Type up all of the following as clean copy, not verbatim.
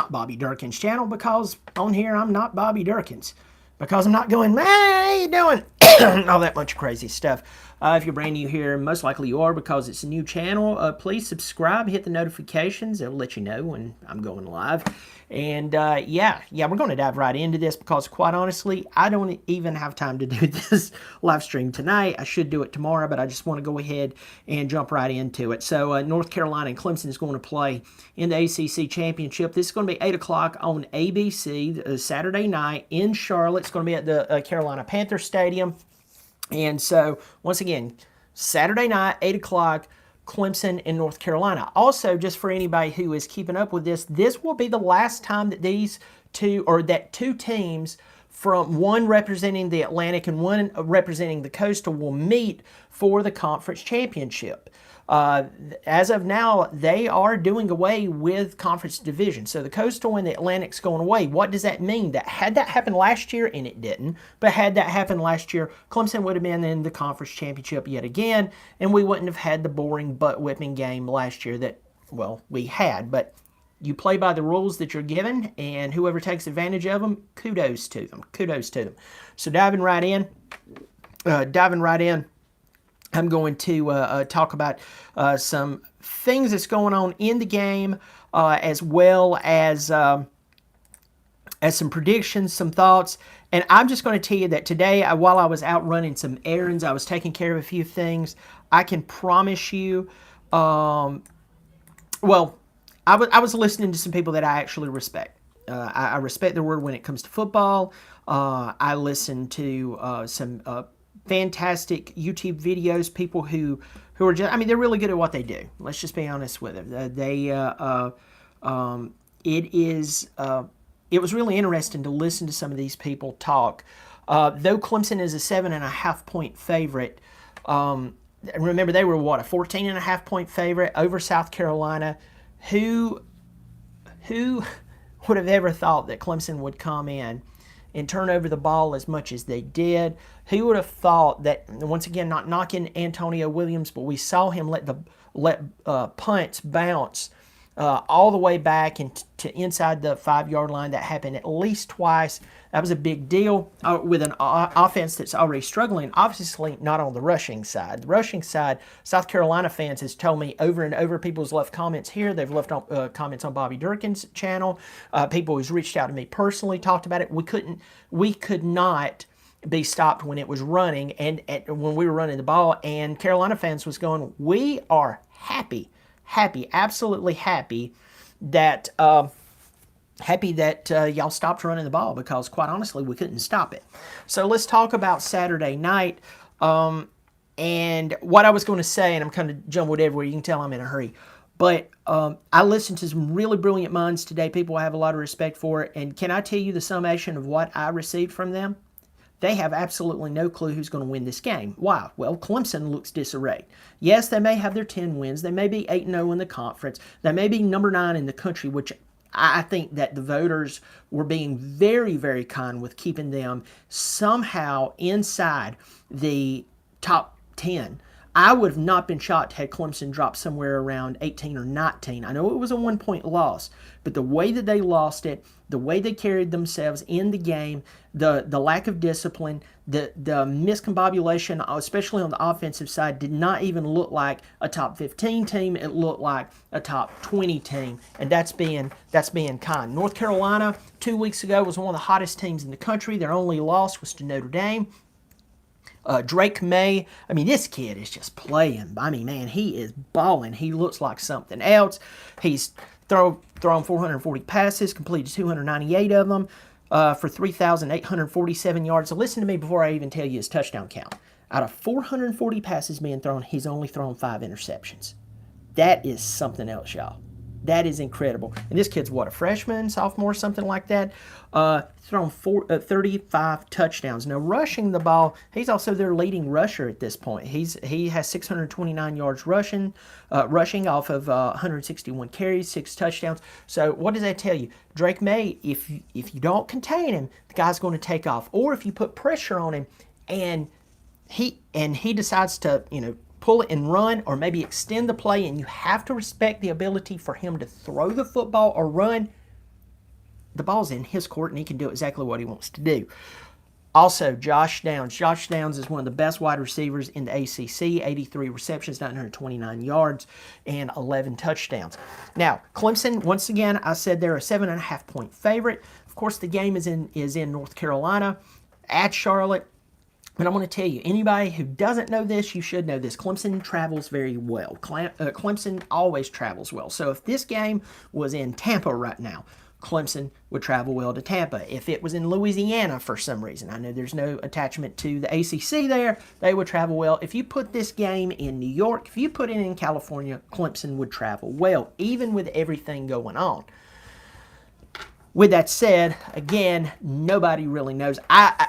not Bobby Durkin's channel, because on here I'm not Bobby Durkin's. Because I'm not going, hey, how you doing? All that much crazy stuff. If you're brand new here, most likely you are, because it's a new channel. Please subscribe, hit the notifications. It'll let you know when I'm going live. And yeah, we're going to dive right into this, because quite honestly, I don't even have time to do this live stream tonight. I should do it tomorrow, but I just want to go ahead and jump right into it. So North Carolina and Clemson is going to play in the ACC Championship. This is going to be 8 o'clock on ABC Saturday night in Charlotte. It's going to be at the Carolina Panther Stadium. And so, once again, Saturday night, 8 o'clock, Clemson in North Carolina. Also, just for anybody who is keeping up with this will be the last time that two teams, from one representing the Atlantic and one representing the Coastal, will meet for the conference championship. As of now, they are doing away with conference division. So the Coastal and the Atlantic's going away. What does that mean? That had that happened last year, and it didn't, but had that happened last year, Clemson would have been in the conference championship yet again, and we wouldn't have had the boring butt-whipping game last year that, well, we had. But you play by the rules that you're given, and whoever takes advantage of them, kudos to them. Kudos to them. So diving right in, I'm going to talk about some things that's going on in the game, as well as some predictions, some thoughts. And I'm just going to tell you that today, while I was out running some errands, I was taking care of a few things. I can promise you, I was listening to some people that I actually respect. I respect their word when it comes to football. I listen to some fantastic YouTube videos, people who are just, I mean, they're really good at what they do. Let's just be honest with it. It was really interesting to listen to some of these people talk. Though Clemson is a 7.5 point favorite, remember they were a 14.5 point favorite over South Carolina. Who would have ever thought that Clemson would come in and turn over the ball as much as they did? Who would have thought that, once again, not knocking Antonio Williams, but we saw him let punts bounce all the way back to inside the 5-yard line. That happened at least twice. That was a big deal with an offense that's already struggling, obviously not on the rushing side. The rushing side, South Carolina fans has told me over and over, people's left comments here. They've left comments on Bobby Durkin's channel. People who's reached out to me personally talked about it. We could not be stopped when it was running, and when we were running the ball, and Carolina fans was going, we are happy, absolutely happy that y'all stopped running the ball, because quite honestly, we couldn't stop it. So let's talk about Saturday night, and what I was going to say, and I'm kind of jumbled everywhere. You can tell I'm in a hurry. But I listened to some really brilliant minds today, people I have a lot of respect for, and can I tell you the summation of what I received from them? They have absolutely no clue who's going to win this game. Why? Well, Clemson looks disarrayed. Yes, they may have their 10 wins. They may be 8-0 in the conference. They may be number 9 in the country, which I think that the voters were being very, very kind with keeping them somehow inside the top 10. I would have not been shocked had Clemson dropped somewhere around 18 or 19. I know it was a 1-point loss, but the way that they lost it, the way they carried themselves in the game, the lack of discipline, the miscombobulation, especially on the offensive side, did not even look like a top 15 team. It looked like a top 20 team, and that's being kind. North Carolina 2 weeks ago was one of the hottest teams in the country. Their only loss was to Notre Dame. Drake May, I mean, this kid is just playing. I mean, man, he is balling. He looks like something else. He's thrown 440 passes, completed 298 of them for 3,847 yards. So listen to me before I even tell you his touchdown count. Out of 440 passes being thrown, he's only thrown 5 interceptions. That is something else, y'all. That is incredible. And this kid's, what, a freshman, sophomore, something like that? Thrown 35 touchdowns. Now, rushing the ball, he's also their leading rusher at this point. He has 629 yards rushing off of 161 carries, 6 touchdowns. So what does that tell you? Drake May, if you don't contain him, the guy's going to take off. Or if you put pressure on him and he decides to, pull it and run, or maybe extend the play, and you have to respect the ability for him to throw the football or run, the ball's in his court and he can do exactly what he wants to do. Also, Josh Downs. Josh Downs is one of the best wide receivers in the ACC. 83 receptions, 929 yards, and 11 touchdowns. Now, Clemson, once again, I said they're a 7.5-point favorite. Of course, the game is in North Carolina at Charlotte. But I want to tell you, anybody who doesn't know this, you should know this. Clemson travels very well. Clemson always travels well. So if this game was in Tampa right now, Clemson would travel well to Tampa. If it was in Louisiana for some reason, I know there's no attachment to the ACC there, they would travel well. If you put this game in New York, if you put it in California, Clemson would travel well, even with everything going on. With that said, again, nobody really knows. I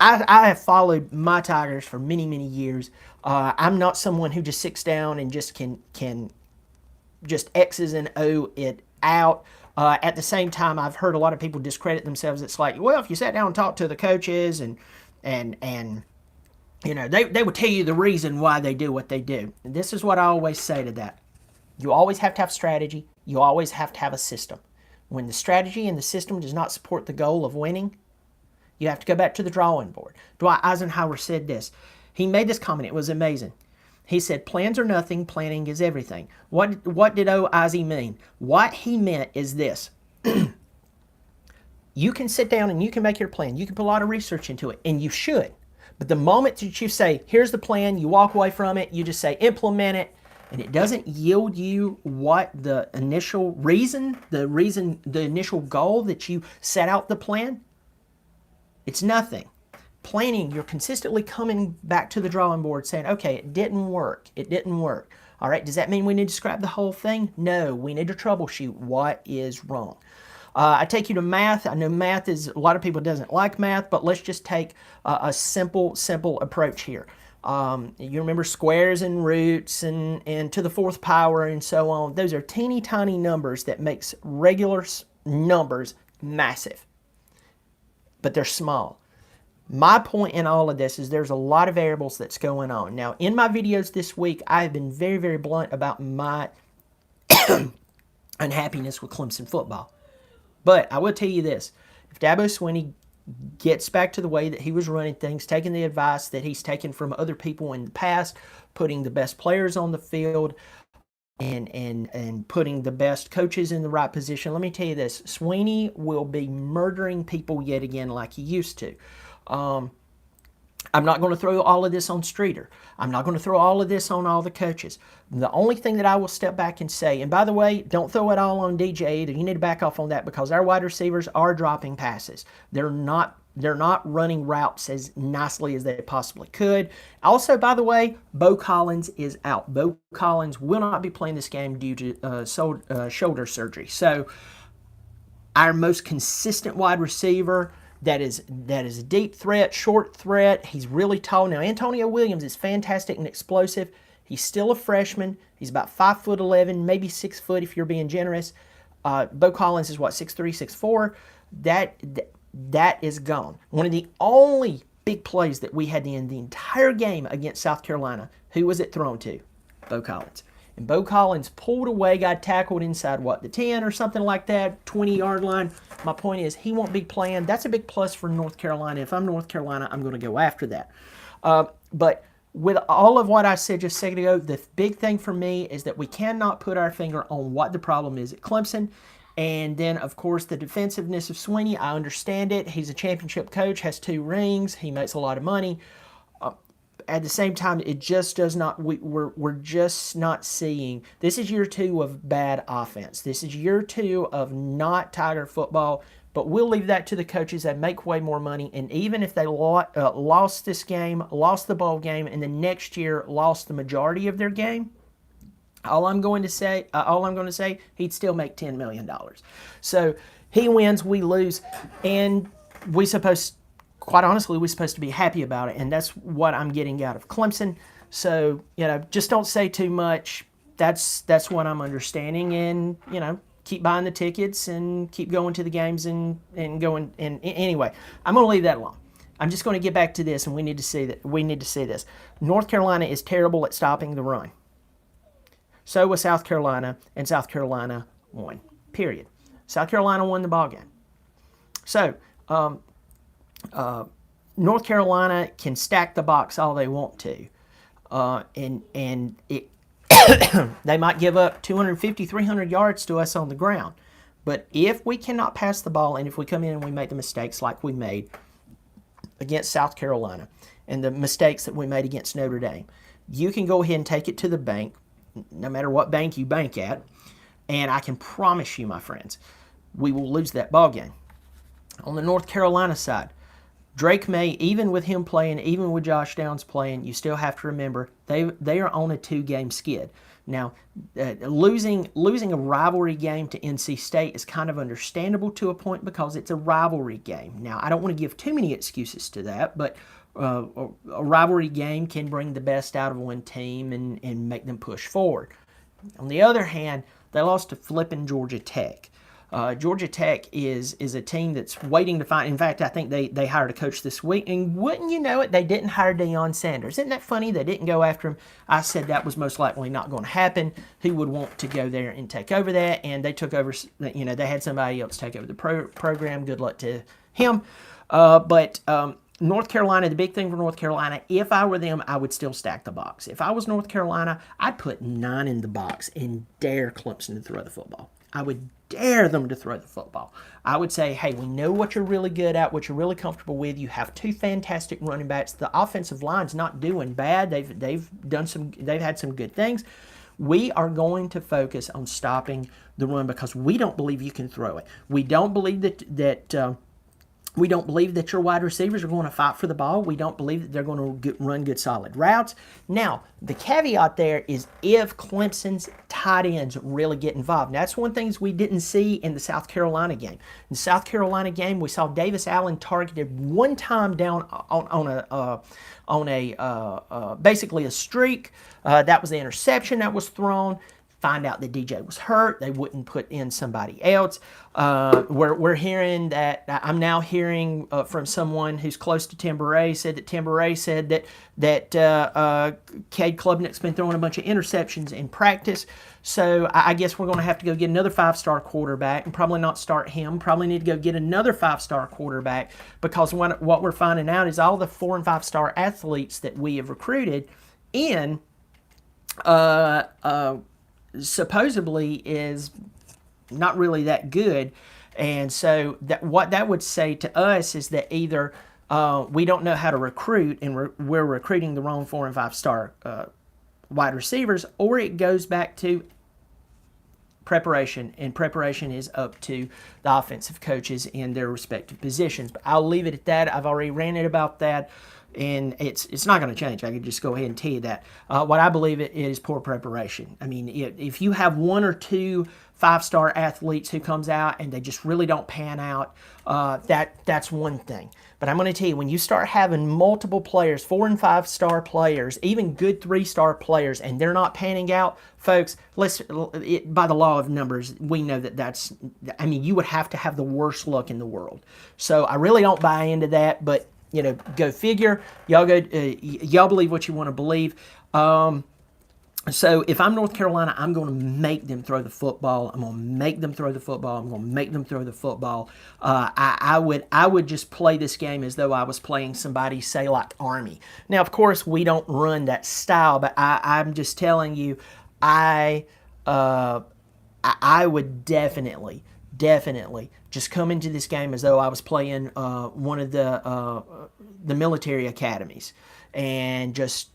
have followed my Tigers for many, many years. I'm not someone who just sits down and just can just X's and O it out. At the same time, I've heard a lot of people discredit themselves. It's like, well, if you sat down and talked to the coaches and you know, they would tell you the reason why they do what they do. And this is what I always say to that. You always have to have strategy. You always have to have a system. When the strategy and the system does not support the goal of winning, you have to go back to the drawing board. Dwight Eisenhower said this. He made this comment. It was amazing. He said, plans are nothing, planning is everything. What did Izzy mean? What he meant is this. You can sit down and you can make your plan. You can put a lot of research into it, and you should. But the moment that you say, here's the plan, you walk away from it, you just say, implement it, and it doesn't yield you what the initial reason, the initial goal that you set out the plan, it's nothing. Planning, you're consistently coming back to the drawing board saying, okay, it didn't work. It didn't work. All right, does that mean we need to scrap the whole thing? No, we need to troubleshoot what is wrong. I take you to math. I know math is, a lot of people doesn't like math, but let's just take a simple approach here. You remember squares and roots and to the fourth power and so on. Those are teeny tiny numbers that makes regular numbers massive, but they're small. My point in all of this is there's a lot of variables that's going on. Now, in my videos this week, I have been very, very blunt about my unhappiness with Clemson football. But I will tell you this. If Dabo Swinney gets back to the way that he was running things, taking the advice that he's taken from other people in the past, putting the best players on the field, and putting the best coaches in the right position, let me tell you this. Swinney will be murdering people yet again like he used to. I'm not going to throw all of this on Streeter. I'm not going to throw all of this on all the coaches. The only thing that I will step back and say, and by the way, don't throw it all on DJ either. You need to back off on that because our wide receivers are dropping passes. They're not running routes as nicely as they possibly could. Also, by the way, Bo Collins is out. Bo Collins will not be playing this game due to shoulder surgery. So our most consistent wide receiver, that is a deep threat, short threat. He's really tall. Now, Antonio Williams is fantastic and explosive. He's still a freshman. He's about 5'11", maybe 6 foot if you're being generous. Bo Collins is what, 6'3", 6'4". That is gone. One of the only big plays that we had in the entire game against South Carolina, who was it thrown to? Bo Collins. And Bo Collins pulled away, got tackled inside, what, the 10 or something like that, 20-yard line. My point is, he won't be playing. That's a big plus for North Carolina. If I'm North Carolina, I'm going to go after that. But with all of what I said just a second ago, the big thing for me is that we cannot put our finger on what the problem is at Clemson. And then, of course, the defensiveness of Swinney, I understand it. He's a championship coach, has 2 rings. He makes a lot of money. At the same time, it just does not, we're just not seeing. This is year 2 of bad offense. This is year 2 of not Tiger football. But we'll leave that to the coaches that make way more money. And even if they lost this game, lost the bowl game, and the next year lost the majority of their game, all I'm going to say, he'd still make $10 million. So he wins, we lose, and quite honestly, we're supposed to be happy about it, and that's what I'm getting out of Clemson. So, just don't say too much. That's what I'm understanding, and, keep buying the tickets and keep going to the games and going. And anyway, I'm going to leave that alone. I'm just going to get back to this, and we need to see this. North Carolina is terrible at stopping the run. So was South Carolina, and South Carolina won. Period. South Carolina won the ball game. So, North Carolina can stack the box all they want to. And it they might give up 250, 300 yards to us on the ground. But if we cannot pass the ball and if we come in and we make the mistakes like we made against South Carolina and the mistakes that we made against Notre Dame, you can go ahead and take it to the bank, no matter what bank you bank at, and I can promise you, my friends, we will lose that ball game. On the North Carolina side, Drake May, even with him playing, even with Josh Downs playing, you still have to remember they are on a 2-game skid. Now, losing a rivalry game to NC State is kind of understandable to a point because it's a rivalry game. Now, I don't want to give too many excuses to that, but a rivalry game can bring the best out of one team and make them push forward. On the other hand, they lost to flipping Georgia Tech. Georgia Tech is a team that's waiting to find. In fact, I think they hired a coach this week, and wouldn't you know it, they didn't hire Deion Sanders. Isn't that funny? They didn't go after him. I said that was most likely not going to happen. He would want to go there and take over that, and they took over. They had somebody else take over the program. Good luck to him. But North Carolina, the big thing for North Carolina, if I were them, I would still stack the box. If I was North Carolina, I'd put 9 in the box and dare Clemson to throw the football. I would dare them to throw the football. I would say, hey, we know what you're really good at, what you're really comfortable with. You have 2 fantastic running backs. The offensive line's not doing bad. They've had some good things. We are going to focus on stopping the run because we don't believe you can throw it. We don't believe that we don't believe that your wide receivers are going to fight for the ball. We don't believe that they're going to run good, solid routes. Now, the caveat there is if Clemson's tight ends really get involved. Now, that's one thing we didn't see in the South Carolina game. In the South Carolina game, we saw Davis Allen targeted one time down on basically a streak. That was the interception that was thrown. Find out that DJ was hurt. They wouldn't put in somebody else. We're hearing that. I'm now hearing from someone who's close to Tim Beret said that Cade Klubnik's been throwing a bunch of interceptions in practice. So I guess we're going to have to go get another 5-star quarterback and probably not start him. Probably need to go get another 5-star quarterback because what we're finding out is all the 4- and 5-star athletes that we have recruited in supposedly is not really that good. And so what that would say to us is that either we don't know how to recruit and we're recruiting the wrong 4- and 5-star wide receivers, or it goes back to preparation, and preparation is up to the offensive coaches in their respective positions. But I'll leave it at that. I've already ranted about that, and it's not going to change. I can just go ahead and tell you that. What I believe it is poor preparation. I mean, if you have 1 or 2 5-star athletes who comes out and they just really don't pan out, that's one thing. But I'm going to tell you, when you start having multiple players, 4- and 5-star players, even good 3-star players, and they're not panning out, folks, by the law of numbers, we know that's, I mean, you would have to have the worst luck in the world. So I really don't buy into that, but, go figure. Y'all believe what you want to believe. So if I'm North Carolina, I'm going to make them throw the football. I'm going to make them throw the football. I'm going to make them throw the football. I would just play this game as though I was playing somebody, say, like Army. Now, of course, we don't run that style, but I'm just telling you, I would definitely just come into this game as though I was playing one of the military academies and just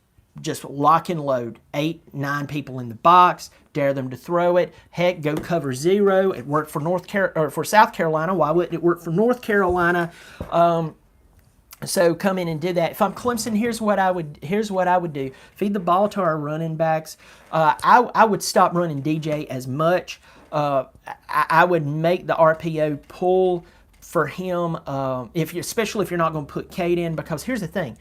lock and load, 8, 9 people in the box, dare them to throw it. Heck, go cover 0. It worked for South Carolina. Why wouldn't it work for North Carolina? So come in and do that. If I'm Clemson, here's what I would do. Feed the ball to our running backs. I would stop running DJ as much. I would make the RPO pull for him, especially if you're not going to put Cade in, because here's the thing.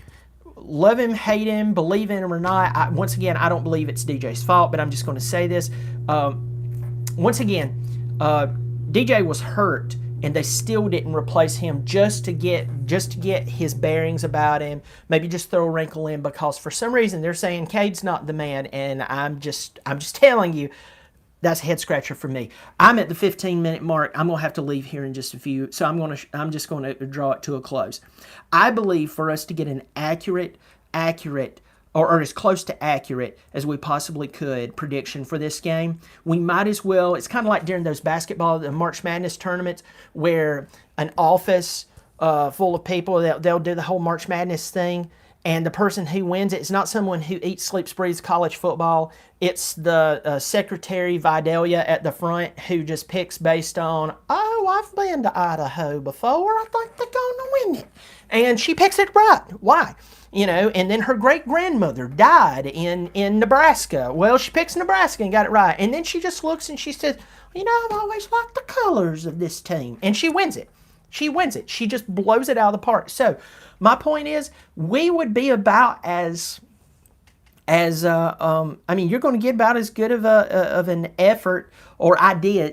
Love him, hate him, believe in him or not, once again, I don't believe it's DJ's fault, but I'm just going to say this. Once again, DJ was hurt, and they still didn't replace him just to get his bearings about him. Maybe just throw a wrinkle in, because for some reason they're saying Cade's not the man, and I'm just telling you, that's a head scratcher for me. I'm at the 15-minute mark. I'm gonna have to leave here in just a few, so I'm just gonna draw it to a close. I believe for us to get an accurate, or as close to accurate as we possibly could prediction for this game, we might as well. It's kind of like during those basketball, the March Madness tournaments, where an office full of people, they'll do the whole March Madness thing. And the person who wins it is not someone who eats, sleeps, breathes college football. It's the Secretary Vidalia at the front who just picks based on, oh, I've been to Idaho before. I think they're going to win it. And she picks it right. Why? You know, and then her great-grandmother died in Nebraska. Well, she picks Nebraska and got it right. And then she just looks and she says, you know, I've always liked the colors of this team. And she wins it. She wins it. She just blows it out of the park. So my point is, we would be about I mean, you're going to get about as good of an effort or idea,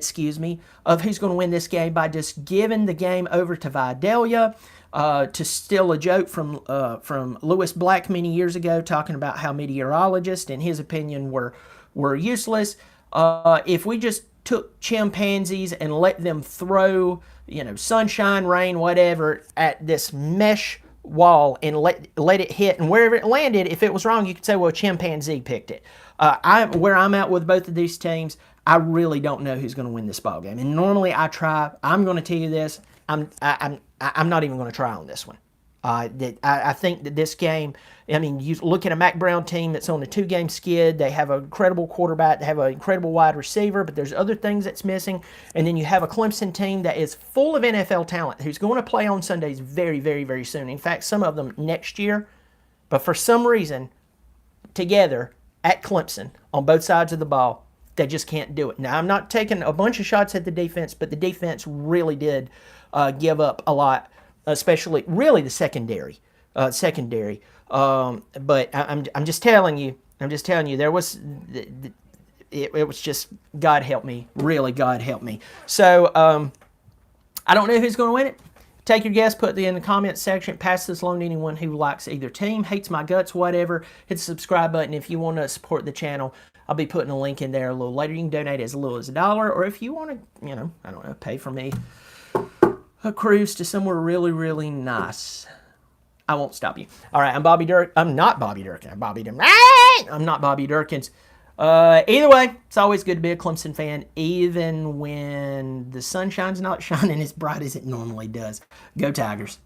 of who's going to win this game by just giving the game over to Vidalia, to steal a joke from Lewis Black many years ago, talking about how meteorologists, in his opinion, were useless. If we just took chimpanzees and let them throw, you know, sunshine, rain, whatever, at this mesh wall and let it hit, and wherever it landed, if it was wrong, you could say, well, a chimpanzee picked it. Where I'm at with both of these teams, I really don't know who's going to win this ball game. And normally I try. I'm going to tell you this. I'm not even going to try on this one. I think that this game, I mean, you look at a Mac Brown team that's on a 2-game skid. They have an incredible quarterback. They have an incredible wide receiver, but there's other things that's missing. And then you have a Clemson team that is full of NFL talent who's going to play on Sundays very, very, very soon. In fact, some of them next year. But for some reason, together at Clemson on both sides of the ball, they just can't do it. Now, I'm not taking a bunch of shots at the defense, but the defense really did give up a lot, especially really the secondary. But I'm just telling you, there was it was just, God help me, really God help me. So I don't know who's going to win it. Take your guess, put it in the comments section. Pass this along to anyone who likes either team, hates my guts, whatever. Hit the subscribe button if you want to support the channel. I'll be putting a link in there a little later. You can donate as little as $1, or if you want to, you know, I don't know, pay for me a cruise to somewhere really, really nice. I won't stop you. All right, I'm Bobby Durk. I'm not Bobby Durkin. I'm not Bobby Durkins. Either way, it's always good to be a Clemson fan, even when the sunshine's not shining as bright as it normally does. Go Tigers.